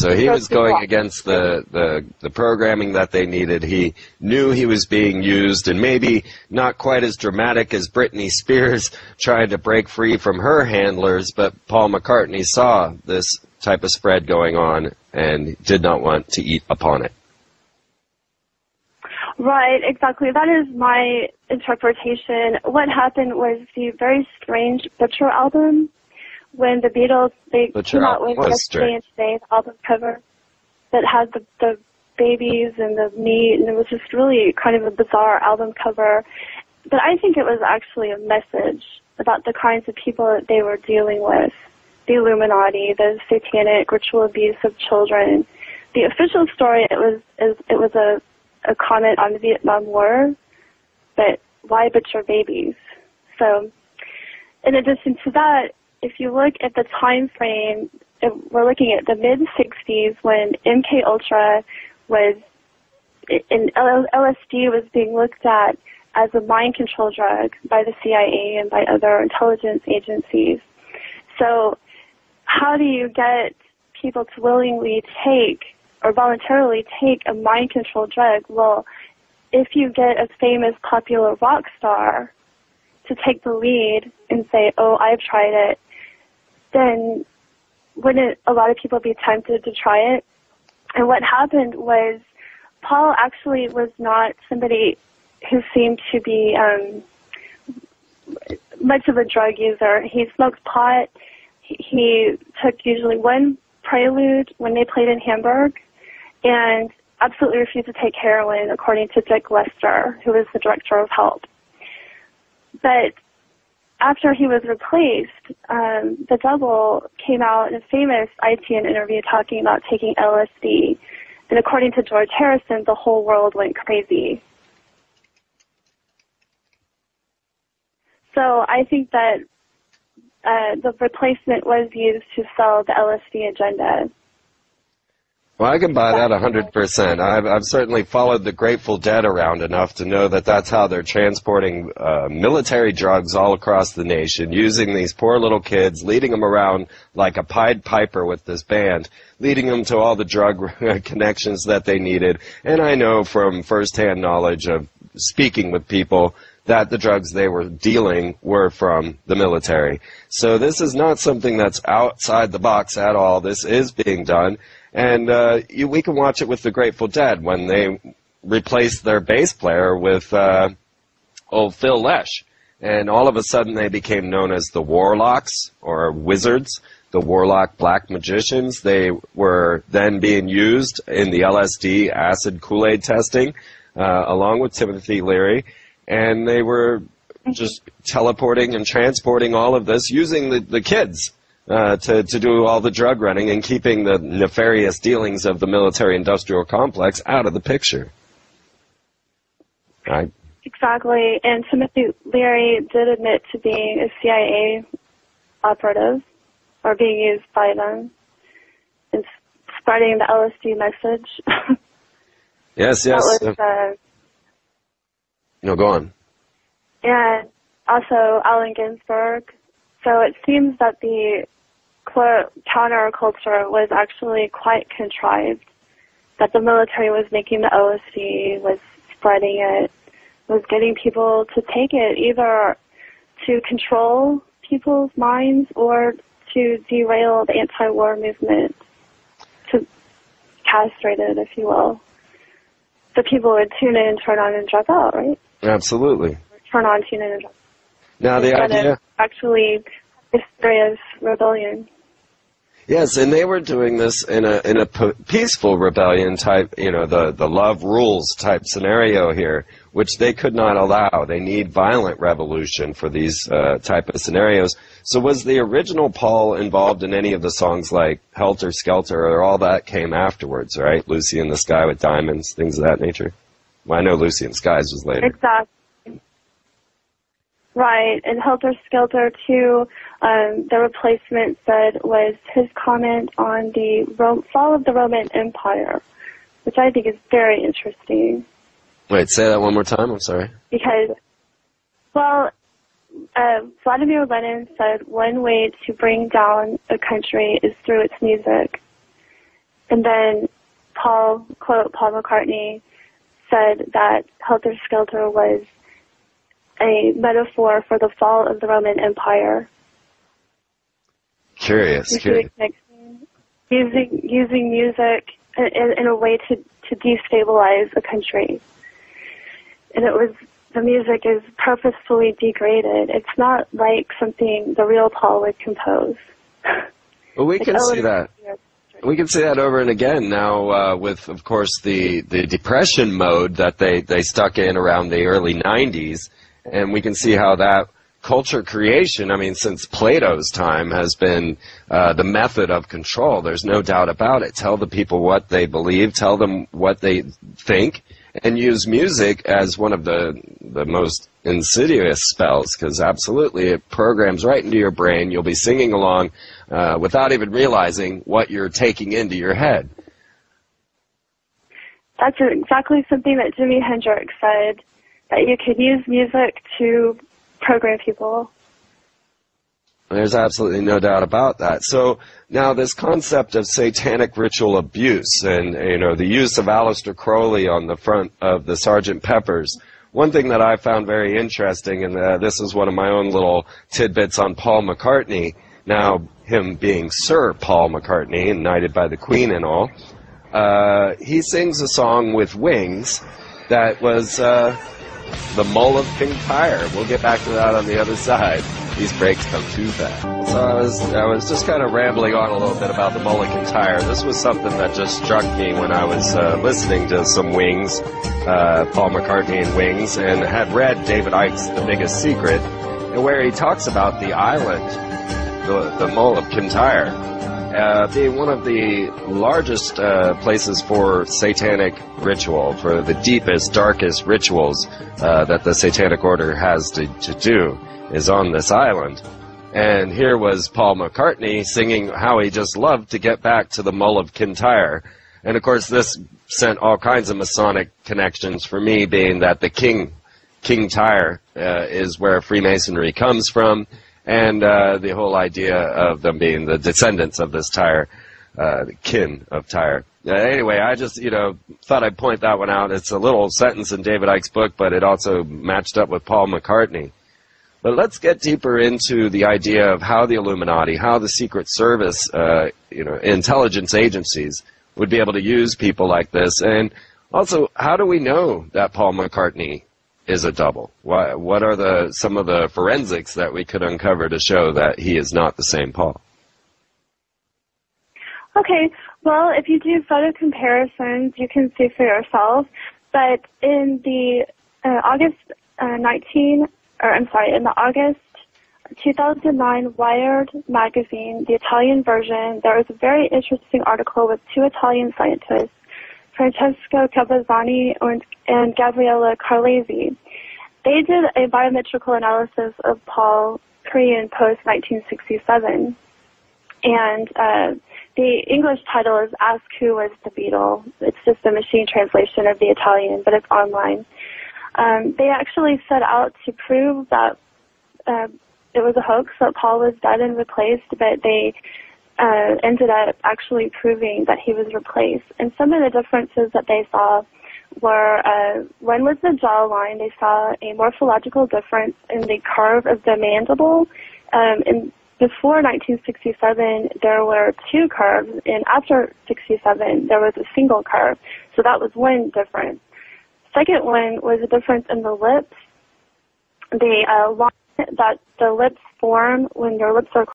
So he was going against the programming that they needed. He knew he was being used, and maybe not quite as dramatic as Britney Spears trying to break free from her handlers, but Paul McCartney saw this type of spread going on and did not want to eat upon it. Right, exactly. That is my interpretation. What happened was the very strange Butcher album. When the Beatles, they came out with Yesterday and Today, the album cover that had the babies and the meat, and it was just really kind of a bizarre album cover. But I think it was actually a message about the kinds of people that they were dealing with, the Illuminati, the satanic ritual abuse of children. The official story, it was a comment on the Vietnam War, but why butcher babies? So, in addition to that, if you look at the time frame, we're looking at the mid-'60s when MK Ultra was, and LSD was being looked at as a mind control drug by the CIA and by other intelligence agencies. So how do you get people to willingly take or voluntarily take a mind control drug? Well, if you get a famous popular rock star to take the lead and say, oh, I've tried it, then wouldn't a lot of people be tempted to try it? And what happened was Paul actually was not somebody who seemed to be much of a drug user. He smoked pot. He took usually one Prelude when they played in Hamburg, and absolutely refused to take heroin, according to Dick Lester, who was the director of Help. But after he was replaced, the Double came out in a famous ITN interview talking about taking LSD. And according to George Harrison, the whole world went crazy. So I think that the replacement was used to sell the LSD agenda. Well, I can buy that 100%. I've certainly followed the Grateful Dead around enough to know that that's how they're transporting military drugs all across the nation, using these poor little kids, leading them around like a Pied Piper with this band, leading them to all the drug connections that they needed. And I know from firsthand knowledge of speaking with people that the drugs they were dealing were from the military. So this is not something that's outside the box at all. This is being done. And we can watch it with the Grateful Dead when they replaced their bass player with old Phil Lesh. And all of a sudden they became known as the Warlocks, or Wizards, the Warlock Black Magicians. They were then being used in the LSD acid Kool-Aid testing, along with Timothy Leary. And they were just teleporting and transporting all of this using the kids. To do all the drug running and keeping the nefarious dealings of the military-industrial complex out of the picture. Right? Exactly. And Timothy Leary did admit to being a CIA operative, or being used by them, and spreading the LSD message. Yes. No, go on. And also Allen Ginsberg. So it seems that the counterculture was actually quite contrived, that the military was making the LSD, was spreading it, was getting people to take it, either to control people's minds or to derail the anti-war movement, to castrate it, if you will. So people would tune in, turn on, and drop out, right? Absolutely. Turn on, tune in, and drop out. Now the idea... Actually, this serious rebellion. Yes, and they were doing this in a peaceful rebellion type, the love rules type scenario here, which they could not allow. They need violent revolution for these type of scenarios. So was the original Paul involved in any of the songs like Helter Skelter, or all that came afterwards, right? Lucy in the Sky with Diamonds, things of that nature? Well, I know Lucy in Skies was later. Exactly. Right, and Helter Skelter, too, the replacement said was his comment on the fall of the Roman Empire, which I think is very interesting. Wait, say that one more time, I'm sorry. Because, well, Vladimir Lenin said one way to bring down a country is through its music. And then Paul McCartney, said that Helter Skelter was a metaphor for the fall of the Roman Empire. Curious. Using music in a way to destabilize a country. And the music is purposefully degraded. It's not like something the real Paul would compose. Well, we can see that. We can see that over and again now with, of course, the depression mode that they stuck in around the early 90s. And we can see how that culture creation, I mean, since Plato's time, has been the method of control. There's no doubt about it. Tell the people what they believe, tell them what they think, and use music as one of the most insidious spells, because absolutely it programs right into your brain. You'll be singing along without even realizing what you're taking into your head. That's exactly something that Jimi Hendrix said, that you could use music to program people. There's absolutely no doubt about that. So now this concept of satanic ritual abuse and, the use of Aleister Crowley on the front of the Sgt. Pepper's, one thing that I found very interesting, and this is one of my own little tidbits on Paul McCartney, now him being Sir Paul McCartney, knighted by the Queen and all, he sings a song with Wings that was The Mull of King Tyre. We'll get back to that on the other side. These breaks come too fast. So I was just kind of rambling on a little bit about the Mull of King Tyre. This was something that just struck me when I was listening to some Wings, Paul McCartney and Wings, and had read David Icke's The Biggest Secret, and where he talks about the island, the Mull of Kintyre, being one of the largest places for satanic ritual, for the deepest, darkest rituals that the Satanic Order has to do, is on this island. And here was Paul McCartney singing how he just loved to get back to the Mull of Kintyre. And of course this sent all kinds of Masonic connections for me, being that the King Tyre is where Freemasonry comes from, and the whole idea of them being the descendants of this Tyre, the kin of Tyre. Anyway, I just, thought I'd point that one out. It's a little sentence in David Icke's book, but it also matched up with Paul McCartney. But let's get deeper into the idea of how the Illuminati, how the Secret Service, intelligence agencies would be able to use people like this. And also, how do we know that Paul McCartney is a double? What are some of the forensics that we could uncover to show that he is not the same Paul? Okay, well, if you do photo comparisons, you can see for yourself. But in the in the August 2009 Wired magazine, the Italian version, there was a very interesting article with two Italian scientists, Francesco Cabazzani and Gabriella Carlesi. They did a biometrical analysis of Paul pre and post 1967, and the English title is Ask Who Was the Beatle. It's just a machine translation of the Italian, but it's online. They actually set out to prove that it was a hoax, that Paul was dead and replaced, but they ended up actually proving that he was replaced. And some of the differences that they saw were, one was the jawline. They saw a morphological difference in the curve of the mandible. And before 1967, there were two curves, and after 67, there was a single curve. So that was one difference. Second one was a difference in the lips. The line that the lips form when your lips are